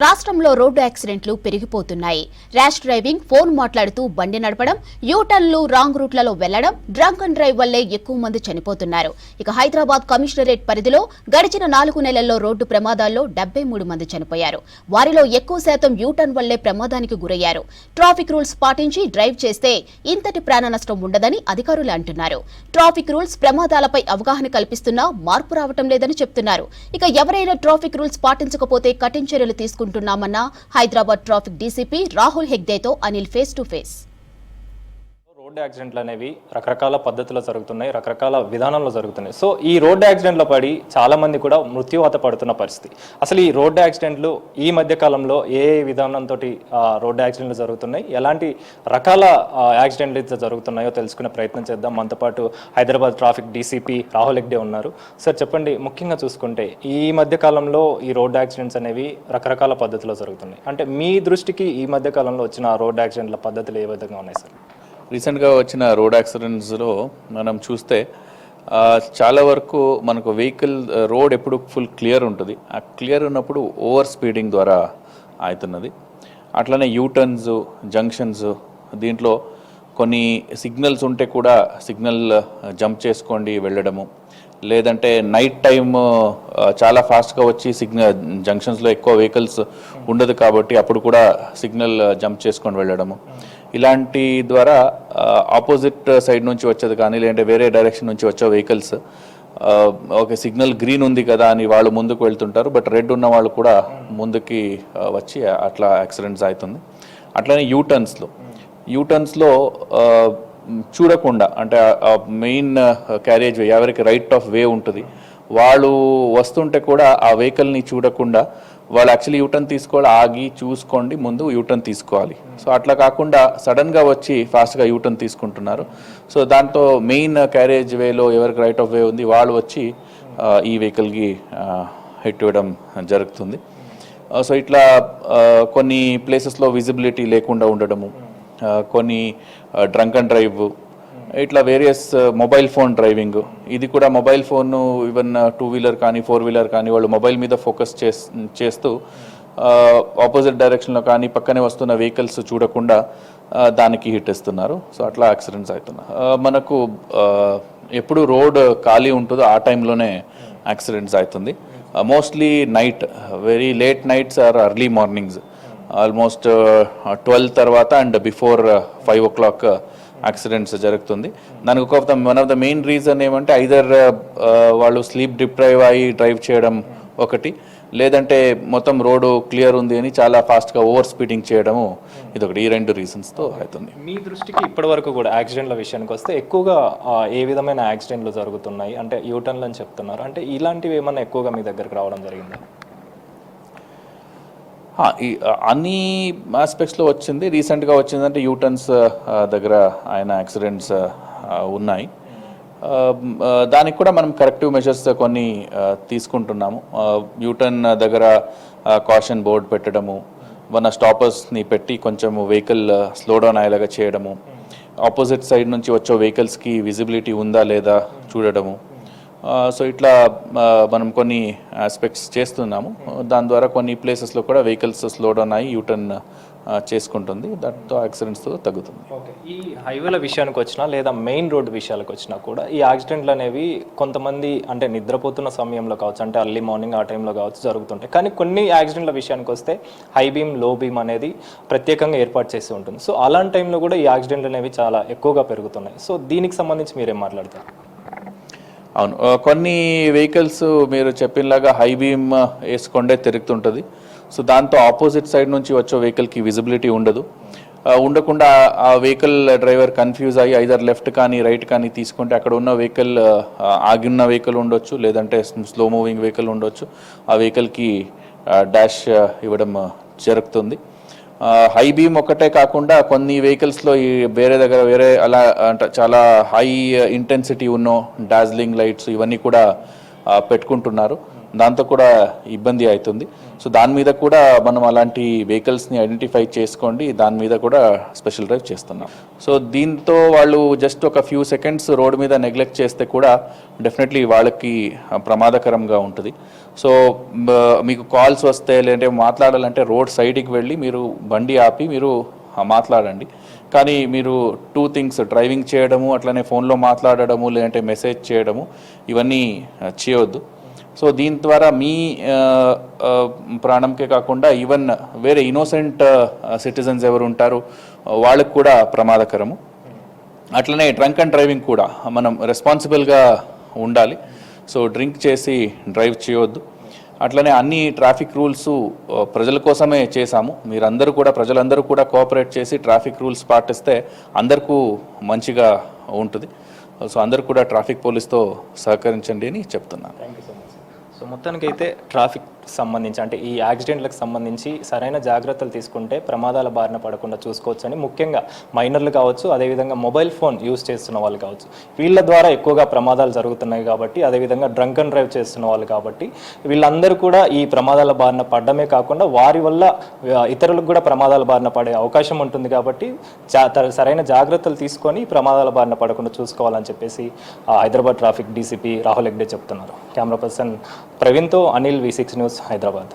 రాష్ట్రంలో రోడ్డు యాక్సిడెంట్లు పెరిగిపోతున్నాయి. ర్యాష్ డ్రైవింగ్, ఫోన్ మాట్లాడుతూ బండి నడపడం, యూటర్న్లు, రాంగ్ రూట్లలో వెళ్లడం, డ్రంక్ అండ్ డ్రైవ్ వల్లే ఎక్కువ మంది చనిపోతున్నారు. ఇక హైదరాబాద్ కమిషనరేట్ పరిధిలో గడిచిన 4 నెలల్లో రోడ్డు ప్రమాదాల్లో 73 మంది చనిపోయారు. వారిలో ఎక్కువ శాతం యూటర్న్ వల్లే ప్రమాదానికి గురయ్యారు. ట్రాఫిక్ రూల్స్ పాటించి డ్రైవ్ చేస్తే ఇంతటి ప్రాణ నష్టం ఉండదని అధికారులు అంటున్నారు. ట్రాఫిక్ రూల్స్, ప్రమాదాలపై అవగాహన కల్పిస్తున్నా మార్పు రావటం లేదని చెప్తున్నారు. ఇక ఎవరైనా ట్రాఫిక్ రూల్స్ పాటించకపోతే కఠిన చర్యలు తీసుకుంటున్నామన్న హైదరాబాద్ ట్రాఫిక్ డీసీపీ రాహుల్ హెగ్దేతో Anil face to face. Road యాక్సిడెంట్లు అనేవి రకరకాల పద్ధతిలో జరుగుతున్నాయి, రకరకాల విధానంలో జరుగుతున్నాయి. సో ఈ రోడ్డు యాక్సిడెంట్లో పడి చాలామంది కూడా మృత్యువాత పడుతున్న పరిస్థితి. అసలు ఈ రోడ్డు యాక్సిడెంట్లు ఈ మధ్య కాలంలో ఏ విధానంతో రోడ్డు యాక్సిడెంట్లు జరుగుతున్నాయి, ఎలాంటి రకాల యాక్సిడెంట్లు అయితే జరుగుతున్నాయో తెలుసుకునే ప్రయత్నం చేద్దాం. మనతో పాటు హైదరాబాద్ ట్రాఫిక్ డీసీపీ రాహుల్ హెగ్డే ఉన్నారు. సార్ చెప్పండి, ముఖ్యంగా చూసుకుంటే ఈ మధ్య కాలంలో ఈ రోడ్డు యాక్సిడెంట్స్ అనేవి రకరకాల పద్ధతిలో జరుగుతున్నాయి. అంటే మీ దృష్టికి ఈ మధ్య కాలంలో వచ్చిన రోడ్డు యాక్సిడెంట్ల పద్ధతులు ఏ విధంగా ఉన్నాయి సార్? రీసెంట్గా వచ్చిన రోడ్ యాక్సిడెంట్స్లో మనం చూస్తే చాలా వరకు మనకు వెహికల్ రోడ్ ఎప్పుడు ఫుల్ క్లియర్ ఉంటుంది. ఆ క్లియర్ ఉన్నప్పుడు ఓవర్ స్పీడింగ్ ద్వారా అవుతున్నది. అట్లనే యూటర్న్స్, జంక్షన్స్, దీంట్లో కొన్ని సిగ్నల్స్ ఉంటే కూడా సిగ్నల్ జంప్ చేసుకోండి వెళ్ళడము, లేదంటే నైట్ టైమ్ చాలా ఫాస్ట్గా వచ్చి జంక్షన్స్లో ఎక్కువ వెహికల్స్ ఉండదు కాబట్టి అప్పుడు కూడా సిగ్నల్ జంప్ చేసుకొని వెళ్ళడము, ఇలాంటి ద్వారా ఆపోజిట్ సైడ్ నుంచి వచ్చేది కానీ లేదంటే వేరే డైరెక్షన్ నుంచి వచ్చే వెహికల్స్ ఓకే సిగ్నల్ గ్రీన్ ఉంది కదా అని వాళ్ళు ముందుకు వెళ్తుంటారు, బట్ రెడ్ ఉన్న వాళ్ళు కూడా ముందుకి వచ్చి అట్లా యాక్సిడెంట్స్ అవుతుంది. అట్లనే యూటర్న్స్లో చూడకుండా, అంటే మెయిన్ క్యారేజ్ వే ఎవరికి రైట్ ఆఫ్ వే ఉంటుంది వాళ్ళు వస్తుంటే కూడా ఆ వెహికల్ని చూడకుండా వాళ్ళు యాక్చువల్లీ యూటర్న్ తీసుకోవాలి, ఆగి చూసుకోండి ముందు యూటర్న్ తీసుకోవాలి. సో అట్లా కాకుండా సడన్గా వచ్చి ఫాస్ట్గా యూటర్న్ తీసుకుంటున్నారు. సో దాంతో మెయిన్ క్యారేజ్ వేలో ఎవరికి రైట్ ఆఫ్ వే ఉంది వాళ్ళు వచ్చి ఈ వెహికల్కి హిట్ ఇవ్వడం జరుగుతుంది. సో ఇట్లా కొన్ని ప్లేసెస్లో విజిబిలిటీ లేకుండా ఉండడము, కొన్ని డ్రంక్ అండ్ డ్రైవ్, ఇట్లా వేరియస్ మొబైల్ ఫోన్ డ్రైవింగ్, ఇది కూడా మొబైల్ ఫోన్ ఈవెన్ 2 వీలర్ కానీ 4 వీలర్ కానీ వాళ్ళు మొబైల్ మీద ఫోకస్ చేస్తూ ఆపోజిట్ డైరెక్షన్లో కానీ పక్కనే వస్తున్న వెహికల్స్ చూడకుండా దానికి హిట్ ఇస్తున్నారు. సో అట్లా యాక్సిడెంట్స్ అవుతున్నాయి. మనకు ఎప్పుడు రోడ్ ఖాళీ ఉంటుందో ఆ టైంలోనే యాక్సిడెంట్స్ అవుతుంది. Mostly night, very late nights or early mornings, almost 12 తర్వాత అండ్ బిఫోర్ 5 o'clock యాక్సిడెంట్స్ జరుగుతుంది. దానికి one of the main reason ఏమంటే ఐదర్ వాళ్ళు స్లీప్ డిప్రైవ్ అయ్యి డ్రైవ్ చేయడం ఒకటి, లేదంటే మొత్తం రోడ్డు క్లియర్ ఉంది అని చాలా ఫాస్ట్గా ఓవర్ స్పీడింగ్ చేయడము ఇదొకటి. ఈ 2 రీజన్స్తో అవుతుంది. మీ దృష్టికి ఇప్పటి వరకు కూడా యాక్సిడెంట్ల విషయానికి వస్తే ఎక్కువగా ఏ విధమైన యాక్సిడెంట్లు జరుగుతున్నాయి? అంటే యూటర్న్లు అని చెప్తున్నారు, అంటే ఇలాంటివి ఏమన్నా ఎక్కువగా మీ దగ్గరకు రావడం జరిగిందా? అన్ని ఆస్పెక్ట్స్లో వచ్చింది. రీసెంట్గా వచ్చిందంటే యూటర్న్స్ దగ్గర ఆయన యాక్సిడెంట్స్ ఉన్నాయి. దానికి కూడా మనం కరెక్టివ్ మెజర్స్ కొన్ని తీసుకుంటున్నాము. యూటర్న్ దగ్గర కాషన్ బోర్డ్ పెట్టడము, మన స్టాపర్స్ని పెట్టి కొంచెం వెహికల్ స్లో డౌన్ అయ్యేలాగా చేయడము, ఆపోజిట్ సైడ్ నుంచి వచ్చే వెహికల్స్కి విజిబిలిటీ ఉందా లేదా చూడడము. సో ఇట్లా మనం కొన్ని ఆస్పెక్ట్స్ చేస్తున్నాము. దాని ద్వారా కొన్ని ప్లేసెస్లో కూడా వెహికల్స్ స్లో డౌన్ అయ్యి యూటర్న్ చేసుకుంటుంది, దాంతో యాక్సిడెంట్స్ తగ్గుతుంది. ఓకే, ఈ హైవేల విషయానికి వచ్చినా లేదా మెయిన్ రోడ్డు విషయాలకు వచ్చినా కూడా ఈ యాక్సిడెంట్లు అనేవి కొంతమంది అంటే నిద్రపోతున్న సమయంలో కావచ్చు, అంటే అర్లీ మార్నింగ్ ఆ టైంలో కావచ్చు జరుగుతుంటాయి. కానీ కొన్ని యాక్సిడెంట్ల విషయానికి వస్తే హై బీమ్, లో బీమ్ అనేది ప్రత్యేకంగా ఏర్పాటు చేసి ఉంటుంది. సో అలాంటి టైంలో కూడా ఈ యాక్సిడెంట్లు అనేవి చాలా ఎక్కువగా పెరుగుతున్నాయి. సో దీనికి సంబంధించి మీరేం మాట్లాడతారు? అవును, కొన్ని వెహికల్స్ మీరు చెప్పినలాగా హై బీమ్ వేసుకొండే తిరుగుతుంటుంది. సో దాంతో ఆపోజిట్ సైడ్ నుంచి వచ్చే వెహికల్కి విజిబిలిటీ ఉండకుండా ఆ వెహికల్ డ్రైవర్ కన్ఫ్యూజ్ అయ్యి ఐదర్ లెఫ్ట్ కానీ రైట్ కానీ తీసుకుంటే అక్కడ ఉన్న వెహికల్ ఆగిన్న వెహికల్ ఉండొచ్చు, లేదంటే స్లో మూవింగ్ వెహికల్ ఉండొచ్చు, ఆ వెహికల్కి డాష్ ఇవ్వడం జరుగుతుంది. హై బీమ్ ఒకటే కాకుండా కొన్ని వెహికల్స్లో ఈ వేరే అలా అంటే చాలా హై ఇంటెన్సిటీ ఉన్న డాజ్లింగ్ లైట్స్ ఇవన్నీ కూడా పెట్టుకుంటున్నారు. దాంతో కూడా ఇబ్బంది అవుతుంది. సో దాని మీద కూడా మనం అలాంటి వెహికల్స్ని ఐడెంటిఫై చేసుకోండి, దాని మీద కూడా స్పెషల్ డ్రైవ్ చేస్తున్నాం. సో దీంతో వాళ్ళు జస్ట్ ఒక ఫ్యూ సెకండ్స్ రోడ్ మీద నెగ్లెక్ట్ చేస్తే కూడా డెఫినెట్లీ వాళ్ళకి ప్రమాదకరంగా ఉంటుంది. సో మీకు కాల్స్ వస్తే లేదంటే మాట్లాడాలంటే రోడ్ సైడ్కి వెళ్ళి మీరు బండి ఆపి మీరు మాట్లాడండి. కానీ మీరు 2 థింగ్స్, డ్రైవింగ్ చేయడము, అట్లనే ఫోన్లో మాట్లాడడము, లేదంటే మెసేజ్ చేయడము, ఇవన్నీ చేయొద్దు. సో దీని ద్వారా మీ ప్రాణంకే కాకుండా ఈవెన్ వేరే ఇన్నోసెంట్ సిటిజన్స్ ఎవరు ఉంటారు వాళ్ళకు కూడా ప్రమాదకరము. అట్లనే డ్రంక్ అండ్ డ్రైవింగ్ కూడా మనం రెస్పాన్సిబుల్గా ఉండాలి. సో డ్రింక్ చేసి డ్రైవ్ చేయొద్దు. అట్లనే అన్ని ట్రాఫిక్ రూల్స్ ప్రజల కోసమే చేశాము. ప్రజలందరూ కూడా కోఆపరేట్ చేసి ట్రాఫిక్ రూల్స్ పాటిస్తే అందరికీ మంచిగా ఉంటుంది. సో అందరూ కూడా ట్రాఫిక్ పోలీస్తో సహకరించండి అని చెప్తున్నాను. Thank you so much. So మొత్తానికైతే ట్రాఫిక్ సంబంధించి అంటే ఈ యాక్సిడెంట్లకు సంబంధించి సరైన జాగ్రత్తలు తీసుకుంటే ప్రమాదాల బారిన పడకుండా చూసుకోవచ్చు అని, ముఖ్యంగా మైనర్లు కావచ్చు, అదేవిధంగా మొబైల్ ఫోన్ యూజ్ చేస్తున్న వాళ్ళు కావచ్చు, వీళ్ళ ద్వారా ఎక్కువగా ప్రమాదాలు జరుగుతున్నాయి కాబట్టి, అదేవిధంగా డ్రంక్ అండ్ డ్రైవ్ చేస్తున్న వాళ్ళు కాబట్టి వీళ్ళందరూ కూడా ఈ ప్రమాదాల బారిన పడడమే కాకుండా వారి వల్ల ఇతరులకు కూడా ప్రమాదాల బారిన పడే అవకాశం ఉంటుంది. కాబట్టి సరైన జాగ్రత్తలు తీసుకొని ప్రమాదాల బారిన పడకుండా చూసుకోవాలని చెప్పేసి హైదరాబాద్ ట్రాఫిక్ డీసీపీ రాహుల్ హెగ్డే చెప్తున్నారు. కెమెరా పర్సన్ ప్రవీణ్తో అనిల్, V6 న్యూస్, హైదరాబాద్.